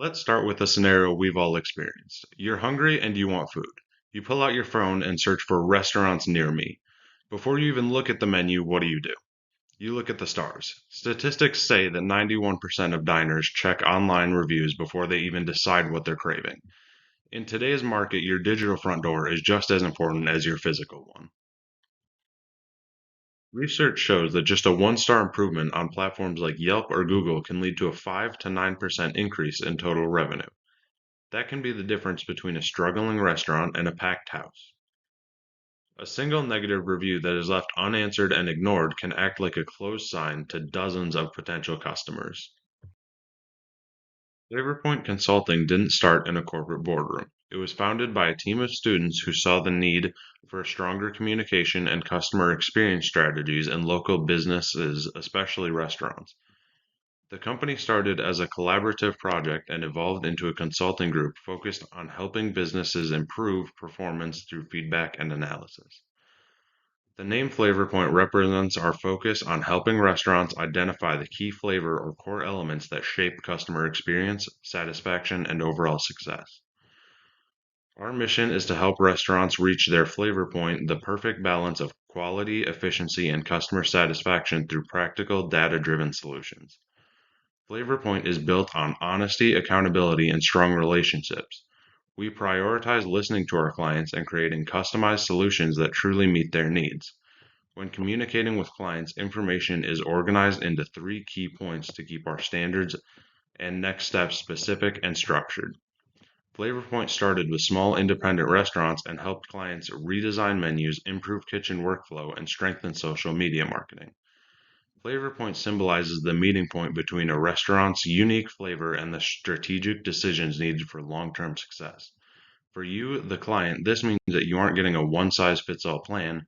Let's start with a scenario we've all experienced. You're hungry and you want food. You pull out your phone and search for restaurants near me. Before you even look at the menu, what do? You look at the stars. Statistics say that 91% of diners check online reviews before they even decide what they're craving. In today's market, your digital front door is just as important as your physical one. Research shows that just a one-star improvement on platforms like Yelp or Google can lead to a 5 to 9% increase in total revenue. That can be the difference between a struggling restaurant and a packed house. A single negative review that is left unanswered and ignored can act like a closed sign to dozens of potential customers. Flavorpoint Consulting didn't start in a corporate boardroom. It was founded by a team of students who saw the need for stronger communication and customer experience strategies in local businesses, especially restaurants. The company started as a collaborative project and evolved into a consulting group focused on helping businesses improve performance through feedback and analysis. The name Flavorpoint represents our focus on helping restaurants identify the key flavor or core elements that shape customer experience, satisfaction, and overall success. Our mission is to help restaurants reach their flavor point, the perfect balance of quality, efficiency, and customer satisfaction through practical, data driven solutions. Flavorpoint is built on honesty, accountability, and strong relationships. We prioritize listening to our clients and creating customized solutions that truly meet their needs. When communicating with clients, information is organized into three key points to keep our standards and next steps specific and structured. Flavorpoint started with small independent restaurants and helped clients redesign menus, improve kitchen workflow, and strengthen social media marketing. Flavorpoint symbolizes the meeting point between a restaurant's unique flavor and the strategic decisions needed for long-term success. For you, the client, this means that you aren't getting a one-size-fits-all plan.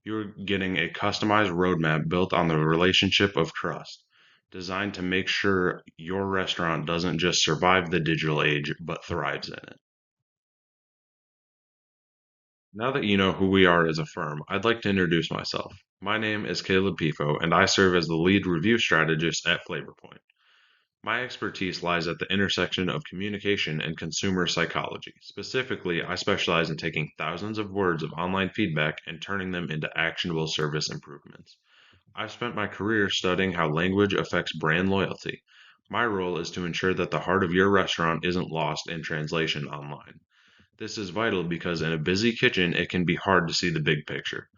You're getting a customized roadmap built on the relationship of trust, designed to make sure your restaurant doesn't just survive the digital age, but thrives in it. Now that you know who we are as a firm, I'd like to introduce myself. My name is Caleb Pifo, and I serve as the lead review strategist at Flavorpoint. My expertise lies at the intersection of communication and consumer psychology. Specifically, I specialize in taking thousands of words of online feedback and turning them into actionable service improvements. I've spent my career studying how language affects brand loyalty. My role is to ensure that the heart of your restaurant isn't lost in translation online. This is vital because in a busy kitchen, it can be hard to see the big picture.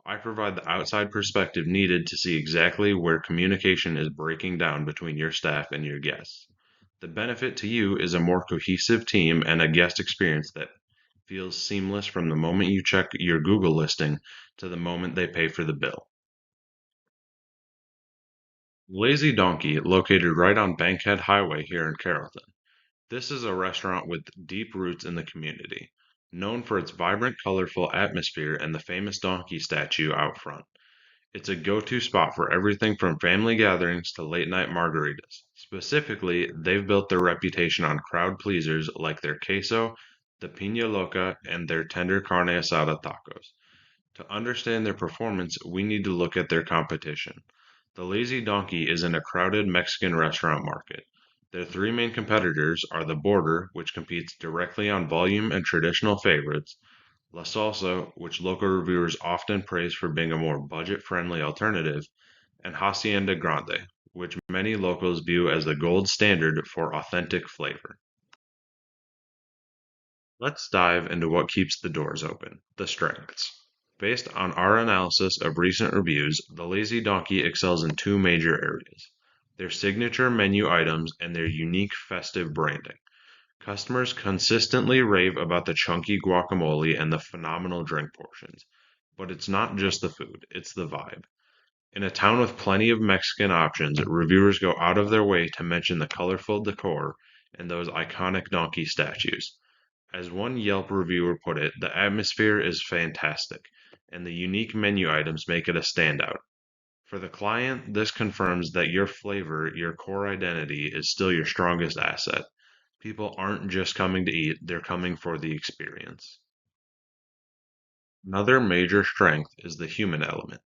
I provide the outside perspective needed to see exactly where communication is breaking down between your staff and your guests. The benefit to you is a more cohesive team and a guest experience that feels seamless from the moment you check your Google listing to the moment they pay for the bill. Lazy Donkey, located right on Bankhead Highway here in Carrollton. This is a restaurant with deep roots in the community, known for its vibrant, colorful atmosphere and the famous donkey statue out front. It's a go-to spot for everything from family gatherings to late-night margaritas. Specifically, they've built their reputation on crowd pleasers like their queso, the piña loca, and their tender carne asada tacos. To understand their performance, we need to look at their competition. The Lazy Donkey is in a crowded Mexican restaurant market. Their three main competitors are The Border, which competes directly on volume and traditional favorites, La Salsa, which local reviewers often praise for being a more budget-friendly alternative, and Hacienda Grande, which many locals view as the gold standard for authentic flavor. Let's dive into what keeps the doors open, the strengths. Based on our analysis of recent reviews, the Lazy Donkey excels in two major areas: their signature menu items and their unique festive branding. Customers consistently rave about the chunky guacamole and the phenomenal drink portions. But it's not just the food, it's the vibe. In a town with plenty of Mexican options, reviewers go out of their way to mention the colorful decor and those iconic donkey statues. As one Yelp reviewer put it, the atmosphere is fantastic, and the unique menu items make it a standout. For the client, this confirms that your flavor, your core identity, is still your strongest asset. People aren't just coming to eat, they're coming for the experience. Another major strength is the human element.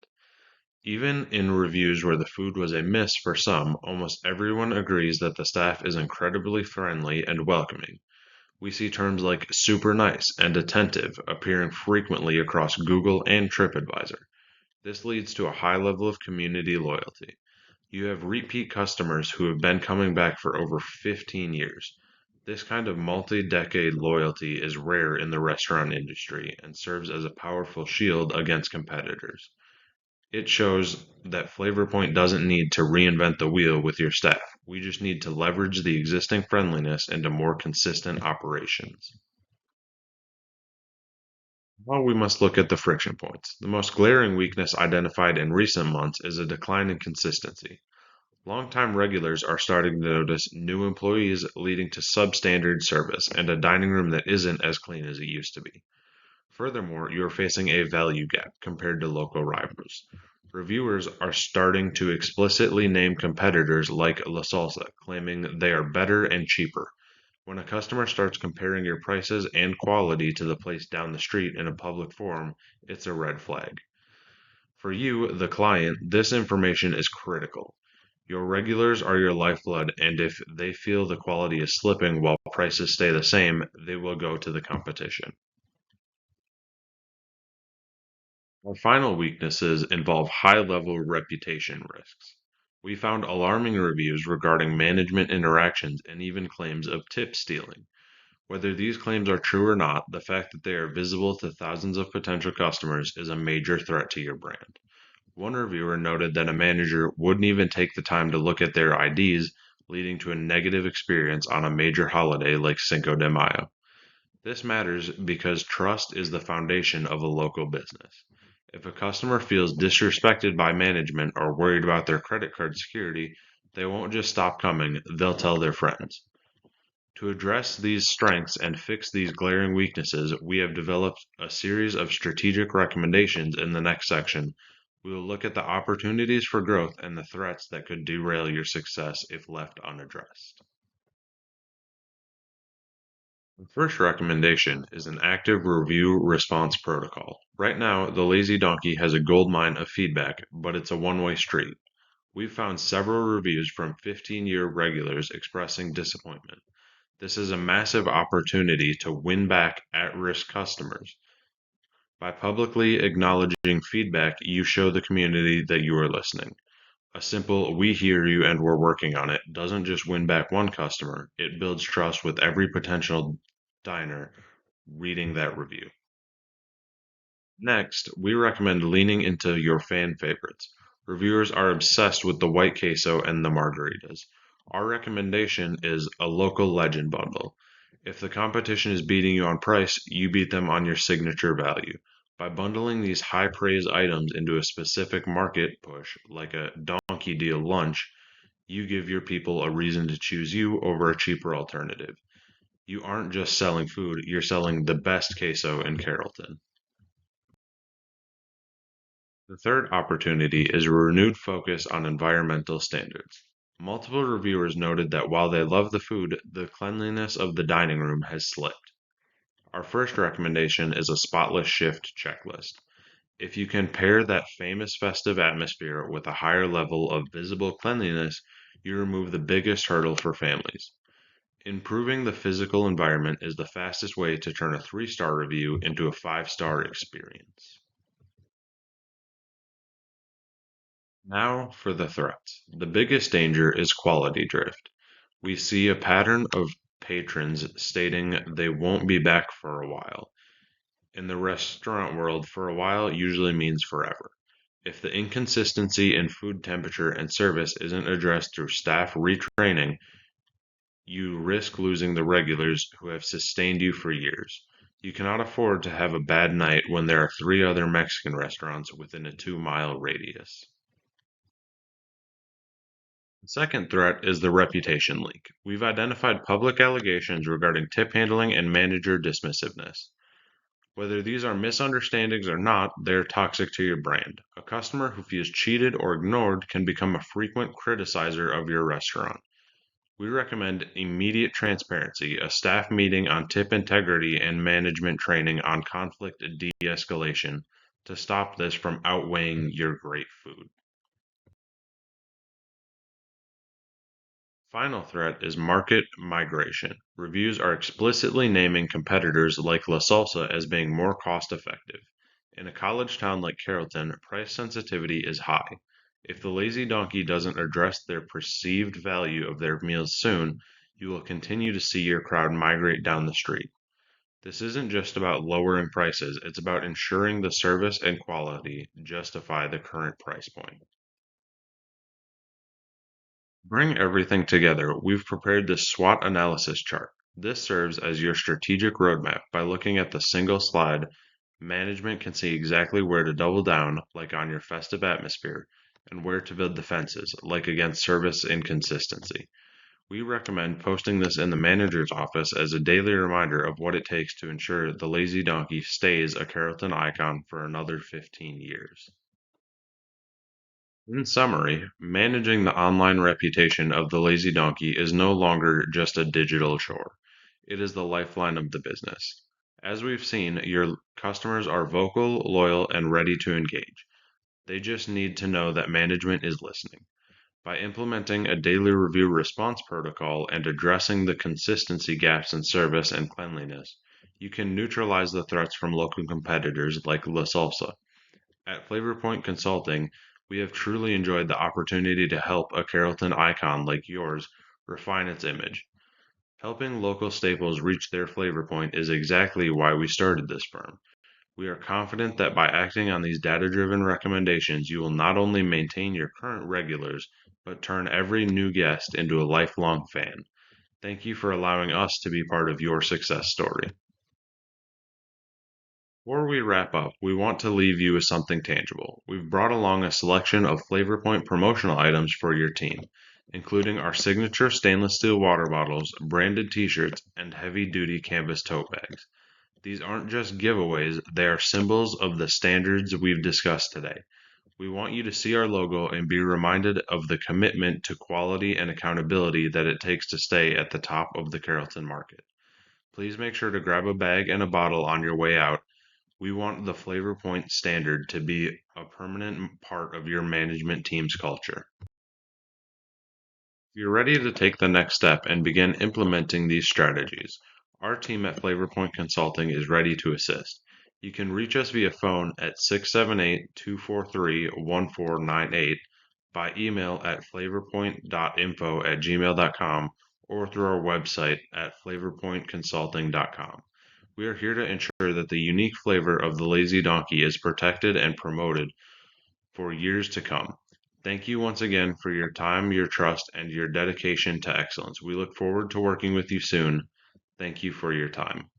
Even in reviews where the food was a miss for some, almost everyone agrees that the staff is incredibly friendly and welcoming. We see terms like super nice and attentive appearing frequently across Google and TripAdvisor. This leads to a high level of community loyalty. You have repeat customers who have been coming back for over 15 years. This kind of multi decade loyalty is rare in the restaurant industry and serves as a powerful shield against competitors. It shows that Flavorpoint doesn't need to reinvent the wheel with your staff. We just need to leverage the existing friendliness into more consistent operations. Well, we must look at the friction points. The most glaring weakness identified in recent months is a decline in consistency. Longtime regulars are starting to notice new employees leading to substandard service and a dining room that isn't as clean as it used to be. Furthermore, you're facing a value gap compared to local rivals. Reviewers are starting to explicitly name competitors like La Salsa, claiming they are better and cheaper. When a customer starts comparing your prices and quality to the place down the street in a public forum, it's a red flag. For you, the client, this information is critical. Your regulars are your lifeblood, and if they feel the quality is slipping while prices stay the same, they will go to the competition. Our final weaknesses involve high level reputation risks. We found alarming reviews regarding management interactions and even claims of tip stealing. Whether these claims are true or not, the fact that they are visible to thousands of potential customers is a major threat to your brand. One reviewer noted that a manager wouldn't even take the time to look at their IDs, leading to a negative experience on a major holiday like Cinco de Mayo. This matters because trust is the foundation of a local business. If a customer feels disrespected by management or worried about their credit card security, they won't just stop coming, they'll tell their friends. To address these strengths and fix these glaring weaknesses, we have developed a series of strategic recommendations in the next section. We will look at the opportunities for growth and the threats that could derail your success if left unaddressed. The first recommendation is an active review response protocol. Right now, the Lazy Donkey has a goldmine of feedback, but it's a one-way street. We've found several reviews from 15-year regulars expressing disappointment. This is a massive opportunity to win back at-risk customers. By publicly acknowledging feedback, you show the community that you are listening. A simple "we hear you and we're working on it" doesn't just win back one customer, it builds trust with every potential diner reading that review. Next, we recommend leaning into your fan favorites. Reviewers are obsessed with the white queso and the margaritas. Our recommendation is a local legend bundle. If the competition is beating you on price, you beat them on your signature value. By bundling these high praise items into a specific market push, like a donkey deal lunch, you give your people a reason to choose you over a cheaper alternative. You aren't just selling food, you're selling the best queso in Carrollton. The third opportunity is a renewed focus on environmental standards. Multiple reviewers noted that while they love the food, the cleanliness of the dining room has slipped. Our first recommendation is a spotless shift checklist. If you can pair that famous festive atmosphere with a higher level of visible cleanliness, you remove the biggest hurdle for families. Improving the physical environment is the fastest way to turn a 3-star review into a 5-star experience. Now for the threats. The biggest danger is quality drift. We see a pattern of patrons stating they won't be back for a while. In the restaurant world, for a while usually means forever. If the inconsistency in food temperature and service isn't addressed through staff retraining, you risk losing the regulars who have sustained you for years. You cannot afford to have a bad night when there are 3 other Mexican restaurants within a 2-mile radius. The second threat is the reputation leak. We've identified public allegations regarding tip handling and manager dismissiveness. Whether these are misunderstandings or not, they're toxic to your brand. A customer who feels cheated or ignored can become a frequent criticizer of your restaurant. We recommend immediate transparency, a staff meeting on tip integrity, and management training on conflict de escalation to stop this from outweighing your great food. Final threat is market migration. Reviews are explicitly naming competitors like La Salsa as being more cost effective. In a college town like Carrollton, price sensitivity is high. If the Lazy Donkey doesn't address their perceived value of their meals soon, you will continue to see your crowd migrate down the street. This isn't just about lowering prices, it's about ensuring the service and quality justify the current price point. Bring everything together. We've prepared this SWOT analysis chart. This serves as your strategic roadmap. By looking at the single slide, management can see exactly where to double down, like on your festive atmosphere, and where to build defenses, like against service inconsistency. We recommend posting this in the manager's office as a daily reminder of what it takes to ensure the Lazy Donkey stays a Carrollton icon for another 15 years. In summary, managing the online reputation of the Lazy Donkey is no longer just a digital chore. It is the lifeline of the business. As we've seen, your customers are vocal, loyal, and ready to engage. They just need to know that management is listening. By implementing a daily review response protocol and addressing the consistency gaps in service and cleanliness, you can neutralize the threats from local competitors like La Salsa. At Flavorpoint Consulting, we have truly enjoyed the opportunity to help a Carrollton icon like yours refine its image. Helping local staples reach their flavor point is exactly why we started this firm. We are confident that by acting on these data-driven recommendations, you will not only maintain your current regulars, but turn every new guest into a lifelong fan. Thank you for allowing us to be part of your success story. Before we wrap up, we want to leave you with something tangible. We've brought along a selection of Flavorpoint promotional items for your team, including our signature stainless steel water bottles, branded t-shirts, and heavy-duty canvas tote bags. These aren't just giveaways, they are symbols of the standards we've discussed today. We want you to see our logo and be reminded of the commitment to quality and accountability that it takes to stay at the top of the Carrollton market. Please make sure to grab a bag and a bottle on your way out. We want the Flavor Point standard to be a permanent part of your management team's culture. If you're ready to take the next step and begin implementing these strategies, our team at Flavorpoint Consulting is ready to assist. You can reach us via phone at 678-243-1498, by email at flavorpoint.info@gmail.com, or through our website at flavorpointconsulting.com. We are here to ensure that the unique flavor of the Lazy Donkey is protected and promoted for years to come. Thank you once again for your time, your trust, and your dedication to excellence. We look forward to working with you soon. Thank you for your time.